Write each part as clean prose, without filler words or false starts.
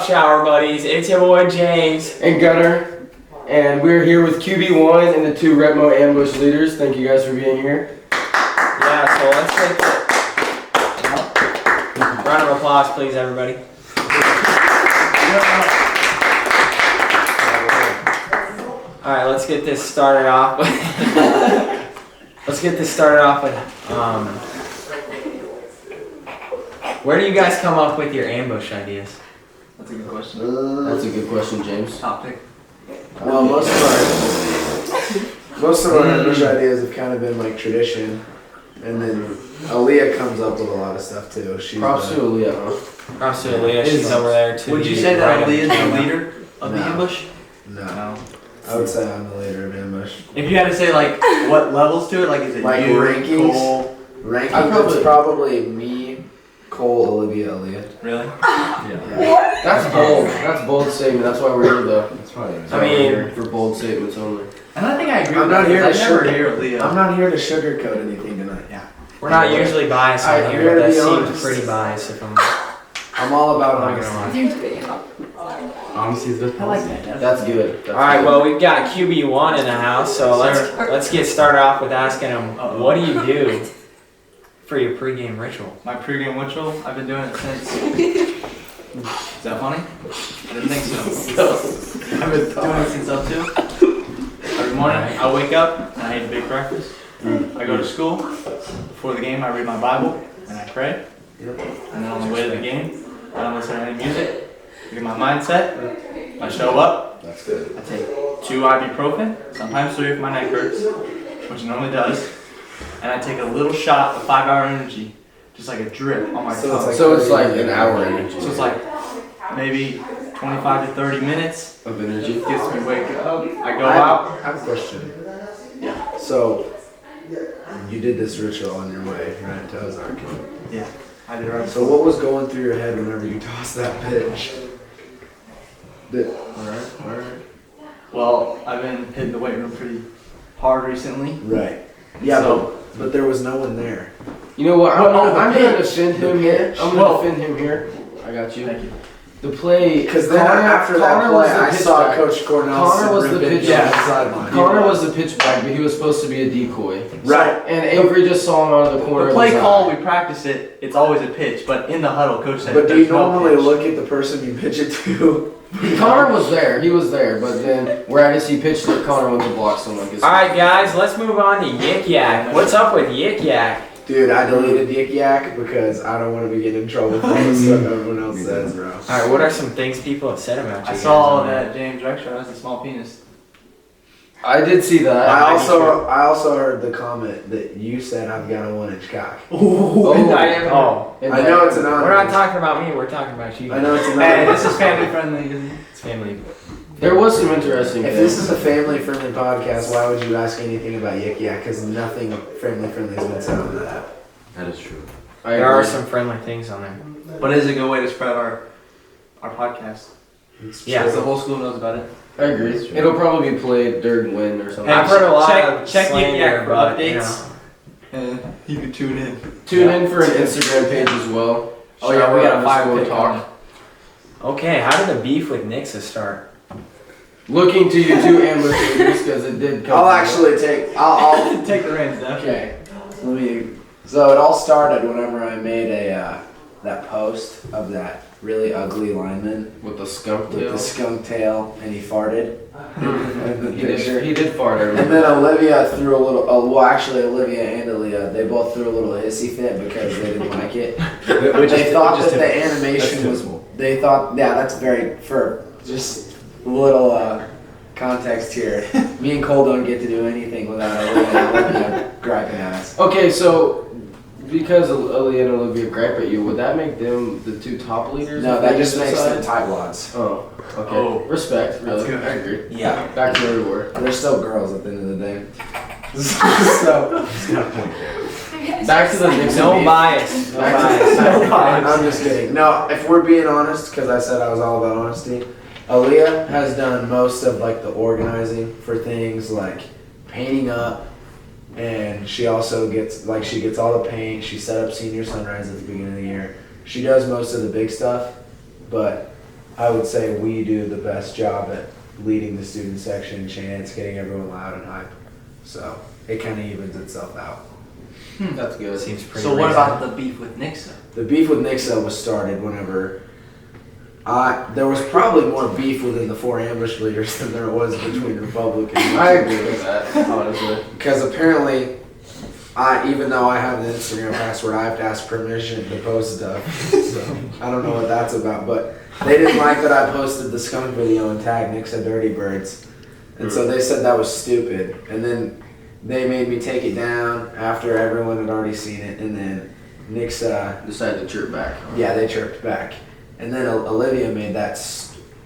Shower Buddies? It's your boy James. And Gunner. And we're here with QB1 and the 2 Repmo Ambush leaders. Thank you guys for being here. Yeah, so let's take a round of applause, please, everybody. Alright, let's get this started off with where do you guys come up with your ambush ideas? That's a good question. That's a good question, James. Topic. Well, most of our ambush ideas have kind of been like tradition, and then Aaliyah comes up with a lot of stuff too. She's Props to Aaliyah, huh? Props to Aaliyah, she's over there too. Would you say that Aaliyah's the leader of the ambush? No. I would say I'm the leader of ambush. If you had to say like what levels to it, like is it Like you, rankings? Cole? Rankings, it's probably me, Cole, Olivia, Aaliyah. Really? Yeah. That's bold. That's a bold statement. That's why we're here, though. That's probably. I mean, here for bold statements only. And I think I agree I'm with not that, here to 'cause I never sugar- hear Aaliyah. I'm not here to sugarcoat anything tonight. Yeah. We're not usually biased I'm on here, here but to that be seems honest. pretty biased if I'm I'm all about not honesty. gonna lie. Honesty is the I like that. That's good. That's Alright, good. well we've got QB1 in the house, so let's get started off with asking him, what do you do for your pregame ritual? My pregame ritual, I've been doing it since. Is that funny? I didn't think so. I've been doing it since up 2. Every morning, I wake up and I eat a big breakfast. I go to school. Before the game, I read my Bible and I pray. And then on the way to the game, I don't listen to any music. I get my mindset. I show up. That's good. I take 2 ibuprofen, sometimes 3 if my neck hurts, which it normally does. And I take a little shot of 5-hour energy, just like a drip on my tongue. So it's like an hour energy. So it's like maybe 25 to 30 minutes. Of energy. Gets me wake up. I go out. I have a question. Yeah. So, you did this ritual on your way, right, to Ozark? Yeah. I did right. So what was going through your head whenever you tossed that pitch? Alright. Well, I've been hitting the weight room pretty hard recently. Right. Yeah, So- but there was no one there. You know what? I'm Well, gonna the defend him here. I'm Well- gonna defend him here. I got you. Thank you. The play. Because then after that Connor play, was the I saw pitchback. Coach Cornell Connor was the rip it pitchback. down the sideline. Connor was the pitchback, but he was supposed to be a decoy. Right. And Avery just saw him out of the corner The of play his call, eye. we practice it. It's always a pitch, but in the huddle, coach said. But do you "There's no normally pitch." look at the person you pitch it to? Connor was there. He was there, but then where I guess he pitched it, Connor went to block someone. Alright guys, let's move on to Yik Yak. What's up with Yik Yak? Dude, I deleted Yik Yak because I don't want to be getting in trouble for the stuff everyone else says, bro. Alright, what are some things people have said about you I guys saw on that James Rexroth has a small penis. I did see that. I also heard the comment that you said I've got a 1-inch cock. Oh, Oh, And I know it's an honor. we're not talking about me, we're talking about you. I know it's an Hey, honor. this is family friendly, isn't it? It's family. There was some interesting If things. this is a family-friendly podcast, why would you ask anything about Yik Yak? Because nothing family-friendly has been said on that. That is true. I There are agree. some friendly things on there. But it is a good way to spread our podcast. Yeah. Because the whole school knows about it. I agree. It'll probably be played during win or something. Hey, I've heard a lot check- of check Yik slander, Yak for but, you updates. know. And you can tune in. Tune in for an Instagram page as well. Oh yeah, we got a fire Shower pit talk. coming. Okay, how did the beef with Nixa start? Looking to you two ambush leaders because it did come. I'll actually take. I'll Take the reins down. Okay. Let me. So it all started whenever I made that post of that really ugly lineman with the skunk with tail. the skunk tail, and he farted. in the picture. He did fart. And then Olivia threw a little. Well, actually, Olivia and Aaliyah, they both threw a little hissy fit because they didn't like it. They thought that the animation was. They thought, yeah, that's very for just a little context here. Me and Cole don't get to do anything without Olivia griping at us. Okay, so because Aaliyah and Olivia gripe at you, would that make them the 2 top leaders? No, if that they just makes decide? them tightwads. Oh, okay. Oh. Respect, really. That's good. I agree. Yeah. Back to where we were. They're still girls at the end of the day. So He's got a point there. Back to the Nixon No beef. bias. No Back to bias. the- I'm just kidding. No, if we're being honest, because I said I was all about honesty, Aaliyah has done most of like the organizing for things like painting up, and she also gets she gets all the paint. She set up Senior Sunrise at the beginning of the year. She does most of the big stuff, but I would say we do the best job at leading the student section, chants, getting everyone loud and hype. So it kind of evens itself out. That's good. Seems pretty. So what reasonable. about the beef with Nixa? The beef with Nixa was started whenever there was probably more beef within the 4 ambush leaders than there was between Republicans. I agree with that, honestly. Because apparently, even though I have the Instagram password, I have to ask permission to post stuff. So I don't know what that's about, but they didn't like that I posted the skunk video and tagged Nixa Dirty Birds, and so they said that was stupid. And then they made me take it down after everyone had already seen it, and then Nixa Decided to chirp back. Yeah, they chirped back. And then Olivia made that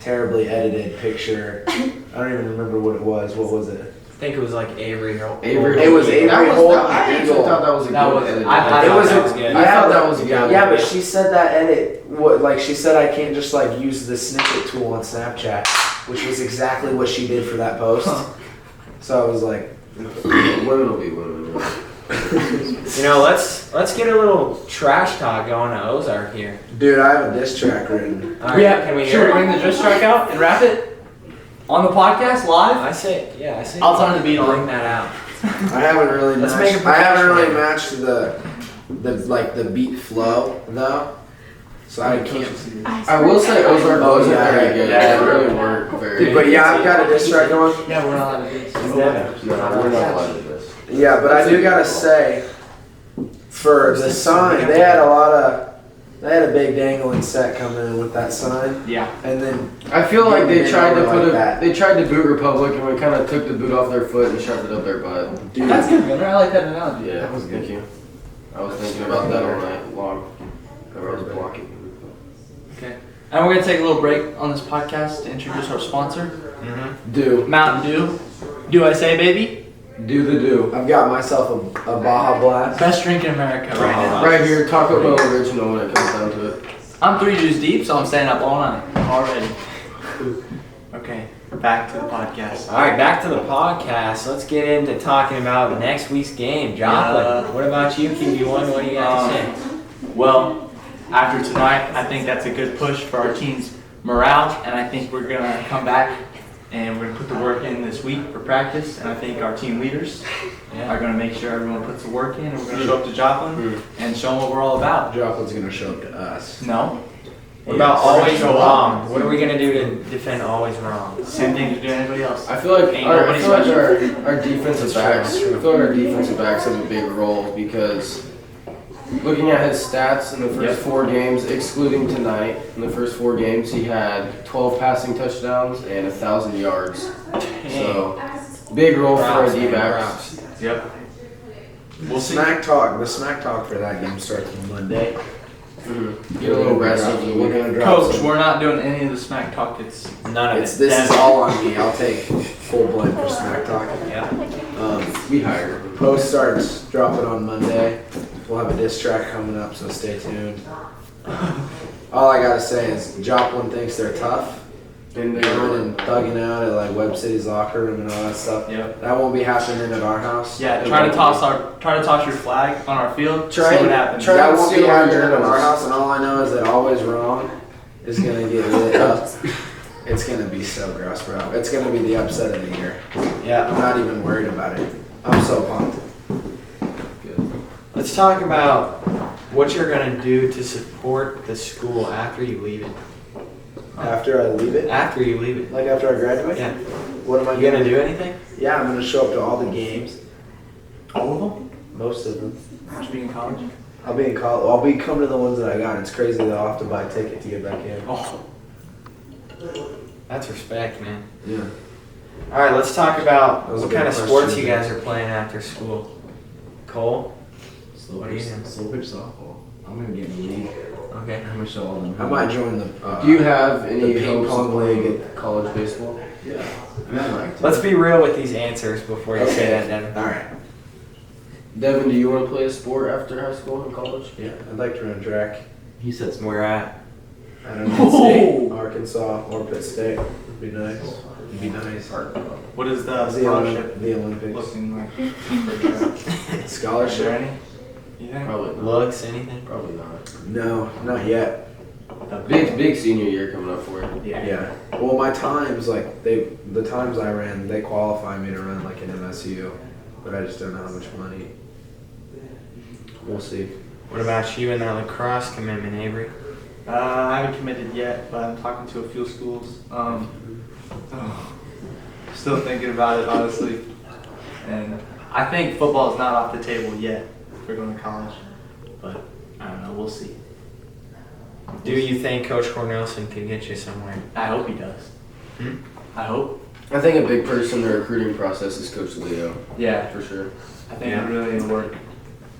terribly edited picture. I don't even remember what it was. What was it? I think it was like Avery. It was Avery holding I the actually eagle. thought that was a That good was- edit. I thought It was that was good. I thought that was a good Yeah, but edit. she said that edit. She said I can't just like use the snippet tool on Snapchat, which was exactly what she did for that post. So I was like, Women will be women. You know, let's get a little trash talk going to Ozark here. dude, I have a diss track written. All right, can we Should hear we it? bring the diss track out and rap it on the podcast live? I say, yeah, I say. I'll turn the beat on. Bring that out. I haven't really Let's matched. make a I haven't really professional. matched the beat flow though, so I can't. I will say Ozark wasn't yeah, very good. yeah. They really weren't very. But yeah, I've got a diss track going. Yeah, we're not allowed to do this. No, we're not allowed to do this. Yeah, but I do gotta say, for the sign, they had a big dangling set coming in with that sign, Yeah. and then I feel like they They tried to never put like that. they tried to boot Republic and we kind of took the boot off their foot and shoved it up their butt. dude, That's good, Gunner. I like that analogy. Yeah, That was good. thank you. I was thinking about that all night long. I was blocking. Okay. And we're gonna take a little break on this podcast to introduce our sponsor, Do Mountain Dew. Do I say, baby? do the do. I've got myself a Baja Blast. Best drink in America right now. Right here, Taco Bell original when it comes down to it. I'm 3 juice deep, so I'm staying up all night already. Okay, back to the podcast. All right, back to the podcast. Let's get into talking about next week's game. Joplin, Yeah. what about you, QB1? What do you got to say? Well, after tonight, I think that's a good push for our team's morale, and I think we're gonna come back and we're gonna put the work in this week for practice, and I think our team leaders are gonna make sure everyone puts the work in, and we're gonna show up to Joplin and show them what we're all about. Joplin's gonna show up to us. No? What about Yes. always Show up. wrong? What are we going to do to defend always wrong? Same thing to do anybody else. I feel like Ain't our, I nobody feel like special. our defensive backs. I feel like our defensive backs have a big role because looking at his stats in the first 4 games, excluding tonight, in the first 4 games he had 12 passing touchdowns and 1,000 yards. So big role for our Props, man, D-backs. props. Yep. The smack talk for that game starts on Monday. Get a little rest over the We're weekend. gonna drop Coach, some- we're not doing any of the smack talk. It's None of This it. is all on me. I'll take full blame for smack talk. Yeah. We hired. Post starts dropping on Monday. We'll have a diss track coming up, so stay tuned. All I gotta say is Joplin thinks they're tough. And they Going were. and thugging out at like Webb City's locker room and all that stuff. Yep. That won't be happening at our house. Yeah, try to toss your flag on our field. Try see what and- happens. try- That won't be Steal our happening at our journals. house, and all I know is that Always Wrong is gonna get lit up. It's gonna be so gross, bro. It's gonna be the upset of the year. Yeah. I'm not even worried about it. I'm so pumped. Let's talk about what you're going to do to support the school after you leave it. After I leave it, After you leave it. like after I graduate, Yeah. what am I You going to do anything? Yeah, I'm gonna show up to all the games, All of them? most of them. Should be in college. I'll be in college. I'll be coming to the ones that I got. It's crazy that I'll have to buy a ticket to get back in. Oh, That's respect, man. Yeah. All right, let's talk about That was a what good kind of question. sports you guys are playing after school. Cole? What are you doing? Slow pitch softball. I'm gonna get in the league. Okay. I'm gonna show all them. I might join the. Do you have the any ping hopes pong of playing league. at college baseball? Yeah. I mean, I'd like to. Let's be real with these answers before you say that, Devin. All right. Devin, do you want to play a sport after high school and college? Yeah, I'd like to run track. He said small. Where at? I don't know, State, Arkansas, or Pitt State. Would be nice. Would be nice. what is the The, scholarship the Olympics. looking like? For track? Is there Scholarship? any? You think? Probably not. Looks, anything? Probably not. No, not yet. Big senior year coming up for you. Yeah. Well, my times, like the times I ran, they qualify me to run like an MSU, but I just don't know how much money. We'll see. What about you and that lacrosse commitment, Avery? I haven't committed yet, but I'm talking to a few schools. Still thinking about it, honestly. And I think football is not off the table yet for going to college. But I don't know. We'll see. Do you think Coach Cornelson could get you somewhere? I hope he does. I hope. I think a big person in the recruiting process is Coach Leo. Yeah. For sure. I think it really will work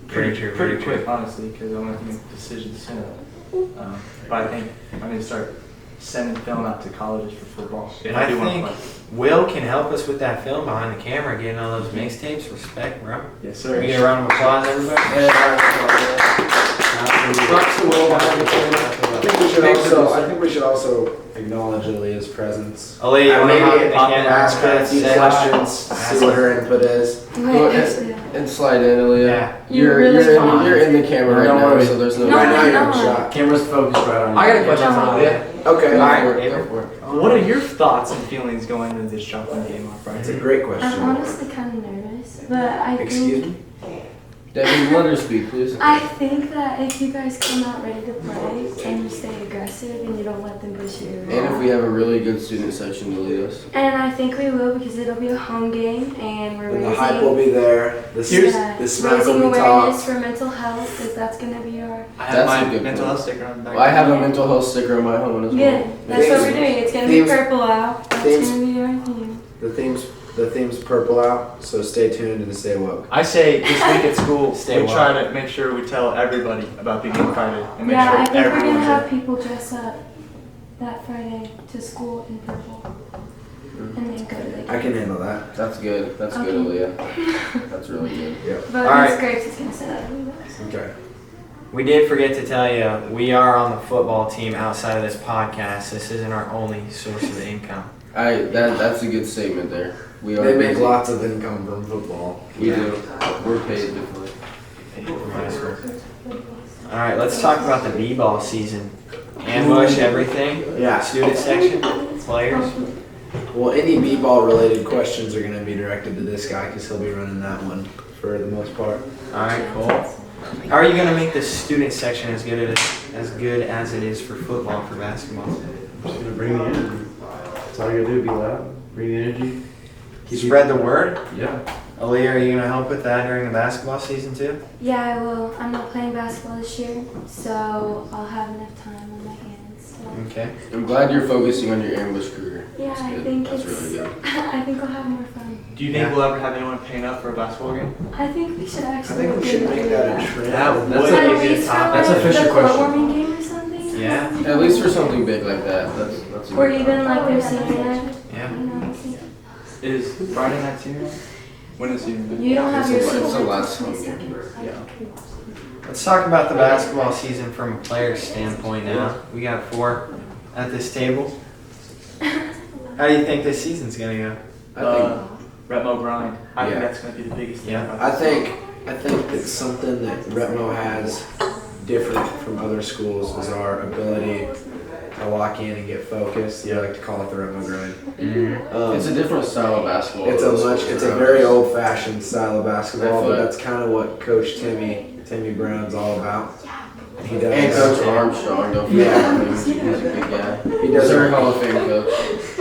Very true, pretty very true. quick, honestly, because I want to make decisions soon. But I think I'm going to start sending film out to colleges for football. If I do want to think play. Will can help us with that film behind the camera, getting all those mixtapes. Respect, bro. Yes, Can we sir. get a round of applause, everybody? Props to Will behind the camera. I think we should also acknowledge Aaliyah's presence. Aaliyah, you want to Maybe ask her a few questions, see what her input is. Go ahead and slide in, Aaliyah. Yeah. You're in the camera right Don't now, worry. so there's no. Right now you're in no. shot. Camera's focused right on you. I got a question for Aaliyah. Okay. Go Alright, for it, Avery. go for it. What are your thoughts and feelings going into this Joplin game on That's a Friday? great I'm question. honestly kind of nervous, but I Excuse think me? Debbie, let her speak, please. I think that if you guys come out ready to play and you stay aggressive and you don't let them push you And if we have a really good student section to lead us. and I think we will because it'll be a home game and we're And the hype will raising, be there. The smack raising will be awareness talked. for mental health because that's going to be our I have That's my a good mental point. health sticker on the back. I have a mental health sticker on my helmet as well. good. That's what we're doing. It's going to be Themes- purple out. That's themes- going to be our theme. The theme's purple out, so stay tuned and stay woke. I say this week at school, Stay we wild. try to make sure we tell everybody about Big Game Friday and make Yeah, I sure think we're going to everyone's have there. people dress up that Friday to school in purple and then go to the game. I can handle that. That's good. That's good, Aaliyah. That's really good. But All right. Miss Graves is going to set up. Okay. We did forget to tell you, we are on the football team outside of this podcast. This isn't our only source of income. That's a good statement there. We are They make busy. lots of income from football. We do. We're paid differently. All right, let's talk about the b-ball season. Ambush, everything. Yeah. Student section, players. Well, any b-ball related questions are going to be directed to this guy because he'll be running that one for the most part. All right, cool. How are you going to make the student section as good as it is for football for basketball? Just gonna bring the energy. That's all you gotta do, be loud, bring the energy. Spread the word. Yeah. Aaliyah, are you going to help with that during the basketball season too? Yeah, I will. I'm not playing basketball this year, so I'll have enough time on my hands. So. Okay. I'm glad you're focusing on your ambush career. Yeah, That's I good. think That's it's. really good. I think I'll have more fun. Do you think we'll ever have anyone paying up for a basketball game? I think we should I actually. think we should make that a trend. That That's would a- At be a least for topic. That's a like Fisher the question. courtwarming game or something. Yeah. At least for something big like that. That's a Or good even topic. like their senior night. Yeah. You know, see- Is Friday night senior night? When is senior night? you don't have It's your a- it's senior a night last till home game. 22nd. Yeah. Let's talk about the basketball season from a player's standpoint now. We got 4 at this table. How do you think this season's going to go? I think Repmo grind. I think Yeah. that's going to be the biggest thing. Yeah. about I this. think it's something that Repmo has different from other schools is our ability to lock in and get focused. I like to call it the Repmo grind. It's a different style of basketball. It's a very old fashioned style of basketball, but Definitely. that's kind of what Coach Timmy Brown's all about. He does And Coach Armstrong, don't forget him. He's a big guy. He does He's our a- Hall of Fame coach.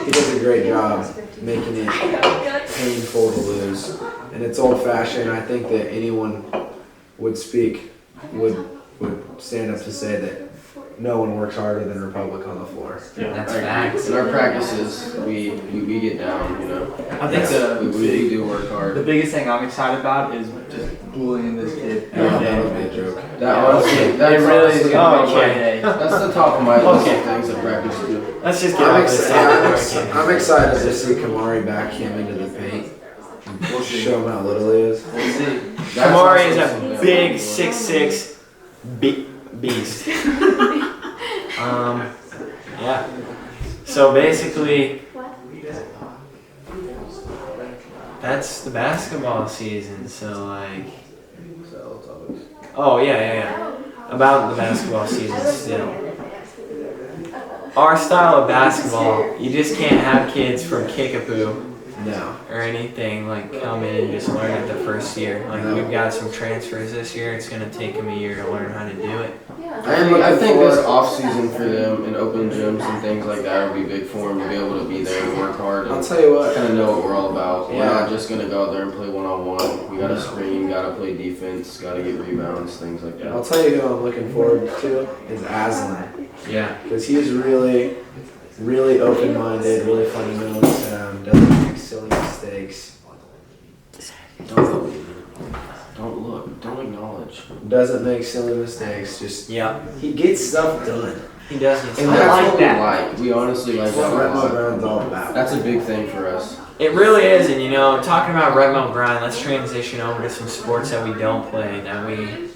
He does a great job making it painful to lose. And it's old fashioned. I think that anyone would stand up to say that no one works harder than Republic on the floor. That's Like, facts. in our practices, we get down, you know. I think We do work the hard. biggest thing I'm excited about is just bullying this kid Yeah, every that would day. be a joke. That honestly, It that's really is honestly- going to make my Okay. day. That's the top of my list Okay. of things at practice to do. Let's just get off this topic. I'm excited to see Kamari back him into the paint. We'll see. Show him how little he is. We'll see. That's Kamari is also a something big that- 6'6" beast. Yeah. So basically, that's the basketball season. So like, oh yeah. About the basketball season still. our style of basketball, you just can't have kids from Kickapoo No. or anything like come in and just learn it the first year. Like we've got some transfers this year. It's gonna take them a year to learn how to do it. I think this off season for them and open gyms and things like that would be big for them to be able to be there and work hard I'll and tell you what. kind of know what we're all about. We're Yeah. not just gonna go out there and play 1-on-1. We gotta screen, gotta play defense, gotta get rebounds, things like I'll that. tell you who I'm looking forward to is Aslan. Yeah. Because he's really open-minded, really funny-nosed, doesn't make silly mistakes. Don't look, don't acknowledge. Doesn't make silly mistakes. Just Yeah. he gets stuff done. He does get And stuff. that's like what that. we like. We honestly like That's what that a Repmo lot. Brown's all about. That's a big thing for us. It really is, and talking about Red Milk Grind, let's transition over to some sports that we don't play, that we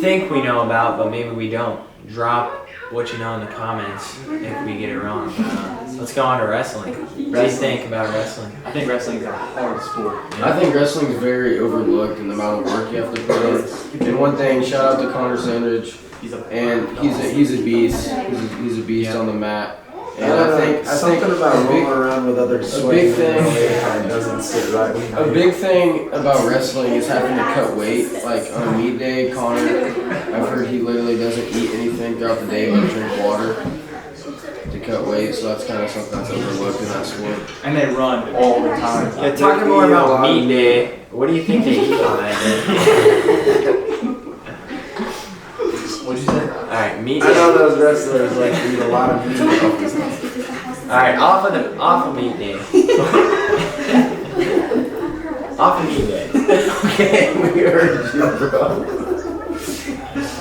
think we know about, but maybe we don't. Drop what you know in the comments if we get it wrong. Let's go on to wrestling. What do you think about wrestling? I think wrestling is a hard sport. I think wrestling is very overlooked in the amount of work you have to put in. And one thing, shout out to Connor Sandridge, He's a and he's a beast. He's a beast on the mat. And I think something about a rolling big, around with other big sweaty thing- kind of doesn't sit right with a me. big thing about wrestling is having to cut weight. Like on a meet day, Connor, I've heard he literally doesn't eat anything throughout the day but drink water to cut weight. So that's kind of something that's overlooked in that sport. and they run all the time. Yeah, talking more about meat day, what do you think they eat on that day? What'd you say? Alright, meat I know day. those wrestlers like to eat a lot of meat. Alright, off of meat day. Off of meat day. Okay, we heard you, bro.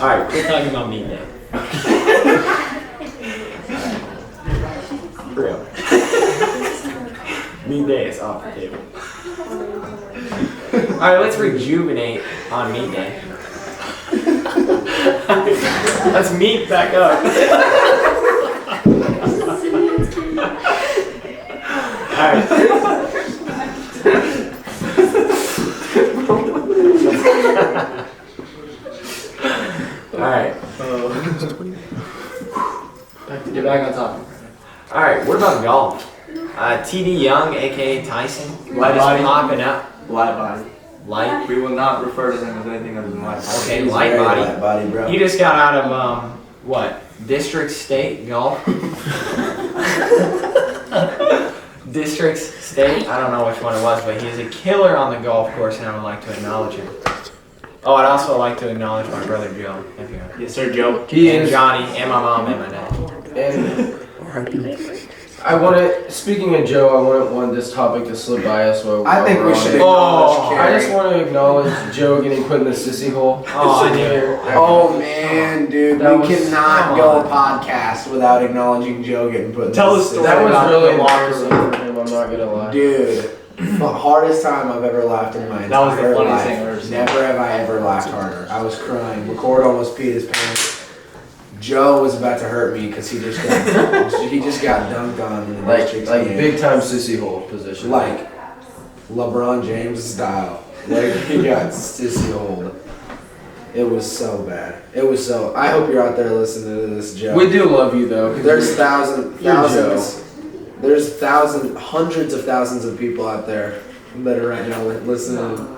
Alright, quit talking about meat day. For real. Meat day is off the table. Alright, let's rejuvenate on meat day. Let's meet back up. Alright. Alright. Get back on topic. Alright, what about golf? TD Young, aka Tyson, Light is body. popping up. Light body. Light. We will not refer to him as anything other than light body. Okay, He's light very body. light body, bro. He just got out of what? District State golf. District State. I don't know which one it was, but he's a killer on the golf course, and I would like to acknowledge him. Oh, I'd also like to acknowledge my brother Joe. If you want. Yes, sir, Joe. He And is. Johnny, and my mom, and my dad. And I want to. Speaking of Joe, I wouldn't want this topic to slip by us. I think we should Oh, acknowledge I Carrie. just want to acknowledge Joe getting put in the sissy hole. Oh, I knew it. Oh man, dude, That we was- cannot come go on. a podcast without acknowledging Joe getting put in Tell this the story. That was about really the locker embarrassing for him. I'm not gonna lie. Dude, the hardest time I've ever laughed in my That was the entire funniest thing life. I've ever seen. Never have I ever laughed harder. I was crying. McCord almost peed his pants. Joe was about to hurt me because he just got dunked on in the Like district game. big time sissy hole position. Like LeBron James style. Like he got sissy hold. It was so bad. It was so. I hope you're out there listening to this, Joe. we do love you though. 'cause There's you're thousands. Joe. There's hundreds of thousands of people out there that are right now listening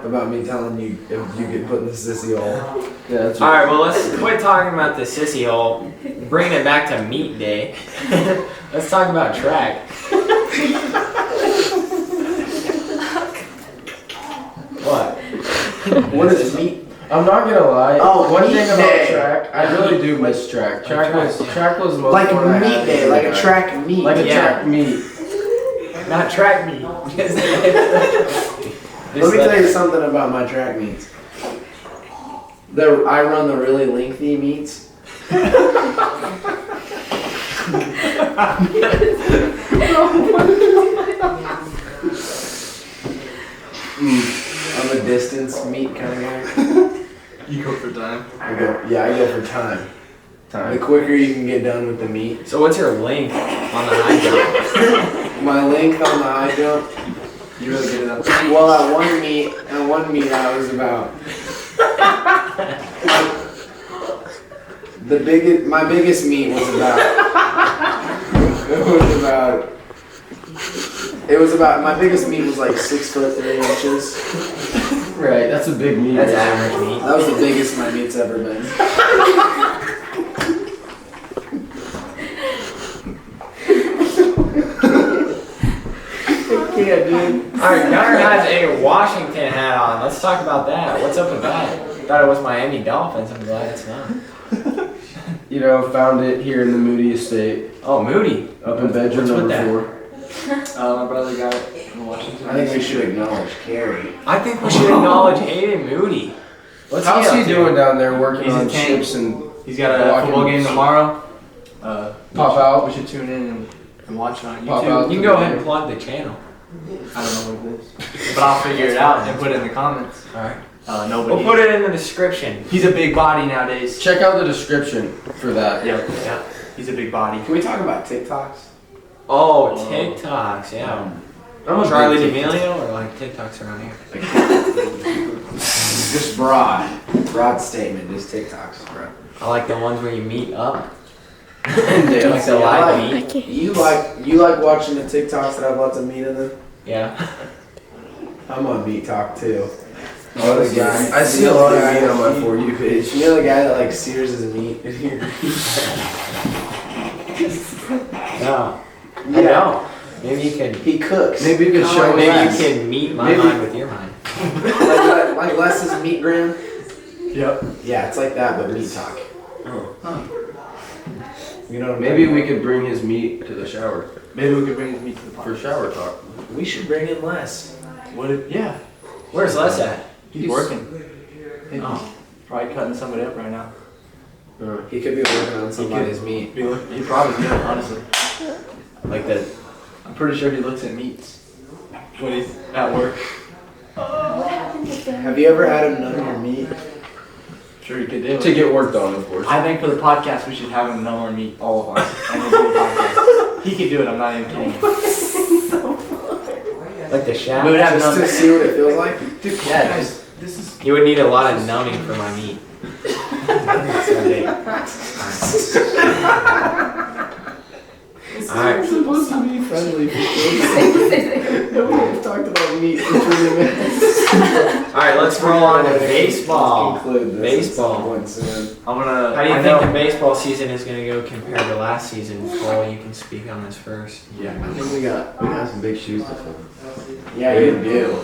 about me telling you if you get put in the sissy hole. Yeah, that's All right, well, let's quit talking about the sissy hole, bringing it back to meat day. Let's talk about track. What? What is meat? I'm not gonna lie. Oh, one meat thing about day. track, I really do miss track. Track was most Like fun I a meat had day, as like a guy. track meet. Like a Yeah. track meet. Not track meet. Let me tell you something about my track meets. I run the really lengthy meets. I'm a distance meet kind of guy. You go for time. I go for time. The Time. quicker you can get done with the meet. So what's your length on the high jump? My length on the high jump. You really get it up. There. Well, at one meet I was about my biggest meet was about It was about my biggest meat was like 6 foot 3 inches. Right, that's a big meat. That's average meat. That was the biggest my meat's ever been. Yeah, dude. Alright, Gunner has a Washington hat on. Let's talk about that. What's up with that? Thought it was Miami Dolphins. I'm glad it's not. You know, found it here in the Moody estate, Oh, Moody. up in bedroom What's with number that? 4. My brother got it in Washington. I think we should acknowledge Carrie. I think we should acknowledge Hayden Moody. What's How's up he to? doing down there working He's a on tank. ships and He's got a Walking- football game tomorrow. pop out? We should tune in and watch it on Pop YouTube. out. You can go ahead and plug the channel. I don't know what it is, but I'll figure it out and put it in the comments. Alright. Nobody. We'll put it in the description. He's a big body nowadays. Check out the description for that. Yep. Yeah. He's a big body. Can we talk about TikToks? Oh, TikToks, yeah. I'm a Charlie big D'Amelio or like TikToks around here? Just broad statement. Just TikToks, bro. I like the ones where you meet up. Yeah. Like the live meet. You like watching the TikToks that have lots of meat in them? Yeah. I'm on meat talk too. Oh, the guy. I see a lot of meat on my For You page. You know the guy that like sears his meat? No. I Yeah. don't. Maybe you could. He cooks. Maybe you could Kinda show like Maybe Les. you can meet my Maybe- mind with your mind. like Les's meat gram. Yep. Yeah, it's like that, but meat talk. You know what I mean? Maybe we could bring his meat to the shower Maybe we could bring his meat to the for podcast. shower talk. we should bring in Les. Yeah. Where's Les at? He's working. Oh. Probably cutting somebody up right now. He could be working on somebody's meat. He probably could, honestly. Like that. I'm pretty sure he looks at meats when he's at work. What happened to them? Have you ever had him nut your meat? Sure, he could do it. To get worked on, of course. I think for the podcast, we should have him know our meat, all of us. And we'll do a podcast. He could do it, I'm not even kidding. Like the shaft? We would have Just to none. see what it feels like? Dude, yeah, just, this is. You would need a lot of numbing for my meat. Alright. It's supposed to be friendly. We've talked about meat for 20 minutes. Alright, let's roll on to baseball. Conclude this Baseball. at some point soon. I'm gonna. How do you I think know- the baseball season is going to go compared to last season? Cole, you can speak on this first. Yeah, I think we got some big shoes to fill. Yeah, you do.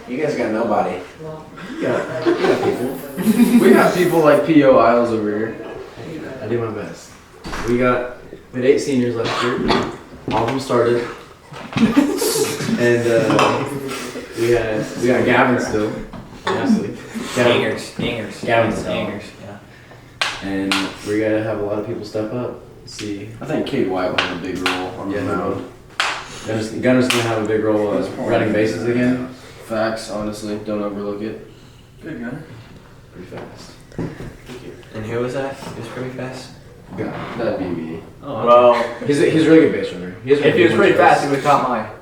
You guys got nobody. We got people. We got people like P.O. Isles over here. I do my best. We had 8 seniors last year. All of them started. And we got Gavin still, obviously. Dingers. Gavin's Dingers, yeah. And we gotta have a lot of people step up. See, I think Cade White will have a big role on the Yeah, mound. Gunner's gonna have a big role as running bases again. Facts, honestly, don't overlook it. Good gunner. Pretty fast. And who was that? He was pretty fast. That'd be me. Oh, okay. Well, He's a really good base runner. if he was pretty fast, he would have caught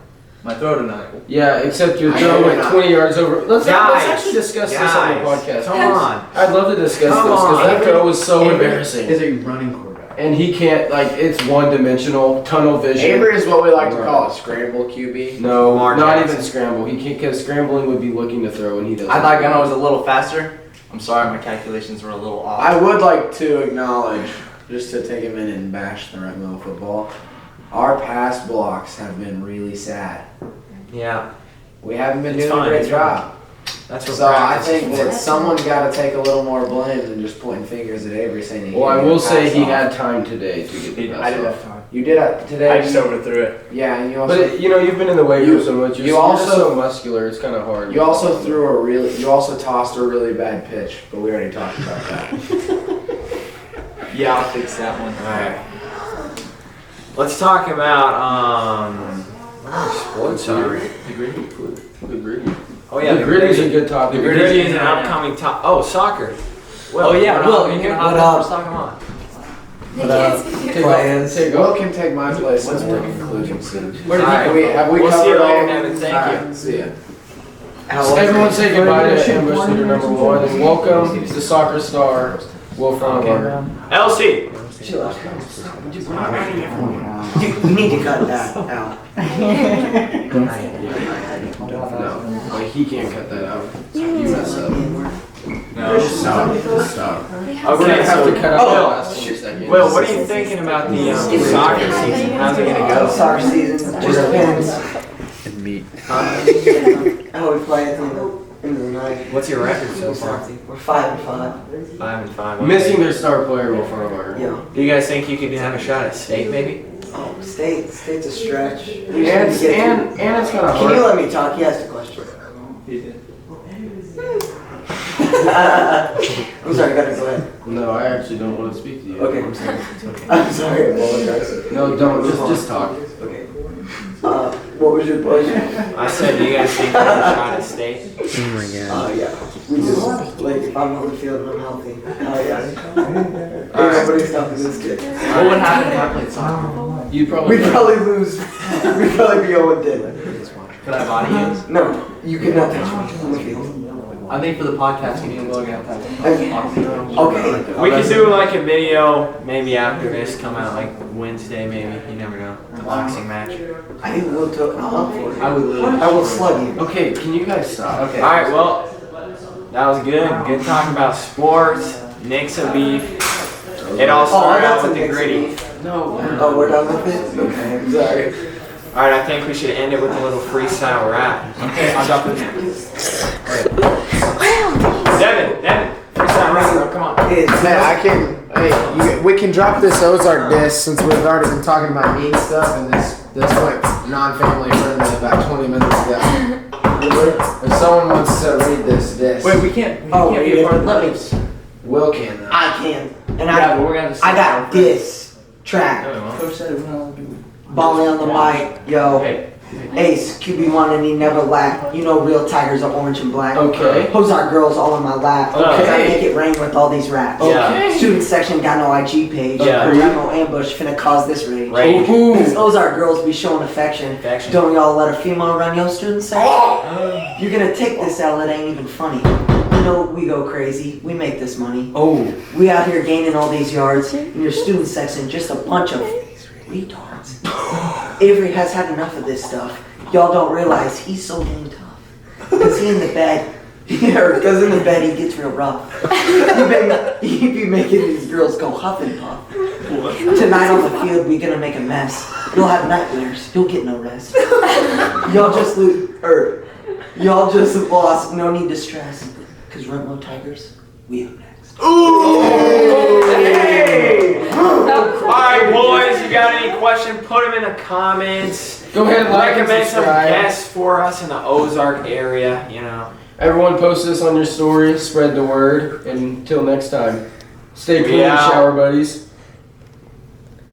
my throw tonight. Yeah, except you're I throwing know like not. 20 yards over. Let's Guys, actually discuss this on the podcast. Come on. I'd love to discuss Come this because on. that throw was so embarrassing. Is a running quarterback. And he can't, like, it's one-dimensional, tunnel vision. Avery is what we like to call a scramble QB. No, Lamar not Jackson. even scramble. He can't, because scrambling would be looking to throw, and he doesn't. I thought Gunner was a little faster. I'm sorry, my calculations were a little off. I would like to acknowledge, just to take a minute and bash the Repmo football, our pass blocks have been really sad. Yeah, We haven't been It's doing fine, a great it's job. that's what So I practice think is for. that someone's got to take a little more blame than just pointing fingers at Avery saying he Well, I can't will get a say pass he off. had time today to get the pass I did off. have time. You did it today. I just overthrew it. Yeah, and you also But you know, you've been in the weight room so much. You're you just also- so muscular. It's kind of hard. you also tossed a really bad pitch, but we already talked about that. Yeah, I'll fix that one. Alright. Let's talk about, what other sports are we? The gritty. Oh yeah, The gritty's a good topic. The gritty is an upcoming top. Oh, soccer. Oh, yeah, Will, you you can can hop what up. up? Let's talk them on. Take Plans. Take Will off. can take my place once we're concluding soon. Where did he Alright. come Have we We'll see covered you later, all? Devin. Thank you. Alright, see ya. Everyone say goodbye to Ambush leader number 1 and welcome the soccer star, Will Farmer. LC. Chill out. We're not writing everyone. Dude, we need to cut that out. No, like he can't cut that out. You mess up. No. Stop. We're Okay, gonna have so to cut out the last 20 seconds. Will, what are you thinking about the soccer season? How's it gonna go? Soccer season just depends. And meat. How we play at the end of the night. What's your record so far? We're 5-5. 5-5. Missing their star player will farm our. Yeah. Do you guys think you could have a shot at state, maybe? Oh, state's a stretch. And it's kind of Can you hard. let me talk? He asked a question. He did. I'm sorry, go ahead. No, I actually don't want to speak to you. Okay. I'm sorry. I'm sorry, I apologize. No, don't. Just talk. Okay. What was your question? I said, do you guys think you have a shot at state? Oh my god. Yeah. We just, like, if I'm on the field and I'm healthy. Oh, yeah. Ain't nobody stopping this kid. What would happen if I played soccer? You probably. We'd probably lose. We'd probably be 0-10. Could I body you? No, you could not touch me on the field. I think for the podcast, you and Will are gonna have to have Okay. We could do like a video maybe after this, come out like Wednesday maybe, you never know. A boxing match. I will talk. I'll up for it. I would literally. I will slug you. Okay, can you guys stop? Okay. Alright, well, that was good. Good talking about sports. Nick's a beef. It all Oh, I started got out some with the mixed gritty. beef. No. Oh, we're done with it? Okay, I'm sorry. Alright, I think we should end it with a little freestyle rap. Okay, I'll drop it. Devin, freestyle rap, come on. It's Man, I can. Hey, we can drop this Ozark disc since we've already been talking about meat stuff, and this went non-family friendly about 20 minutes ago. If someone wants to read this disc, Wait, we can't be a part of let me. this. Will can though. I can. And Yeah, but we're gonna have to I got this track. Coach said it, we're not allowed to do Balling on the mic, yo. Hey, Ace, QB1 and he never lack. You know real tigers are orange and black. Okay. Ozark girls all in my lap. Okay. I make it rain with all these raps. Yeah. Student section got no IG page. Yeah. Repmo Ambush finna cause this rage. Rage. Cause Ozark girls be showing affection. Affection. Don't y'all let a female run your student section? You're gonna take this out, it ain't even funny. You know we go crazy, we make this money. Oh. We out here gaining all these yards, in your student section, just a bunch of retards. Avery has had enough of this stuff. Y'all don't realize he's so damn tough. Cause he in the bed, cause in the bed he gets real rough. He be making these girls go huff and puff. Tonight on the field we gonna make a mess. You'll have nightmares, you'll get no rest. Y'all just lost, no need to stress. Cause Repmo Tigers, we up next. Alright, boys, you got any question? Put them in the comments. Go ahead and like and Recommend some subscribe. guests for us in the Ozark area, you know. Everyone post this on your story, spread the word, and until next time, stay We cool, out. shower buddies.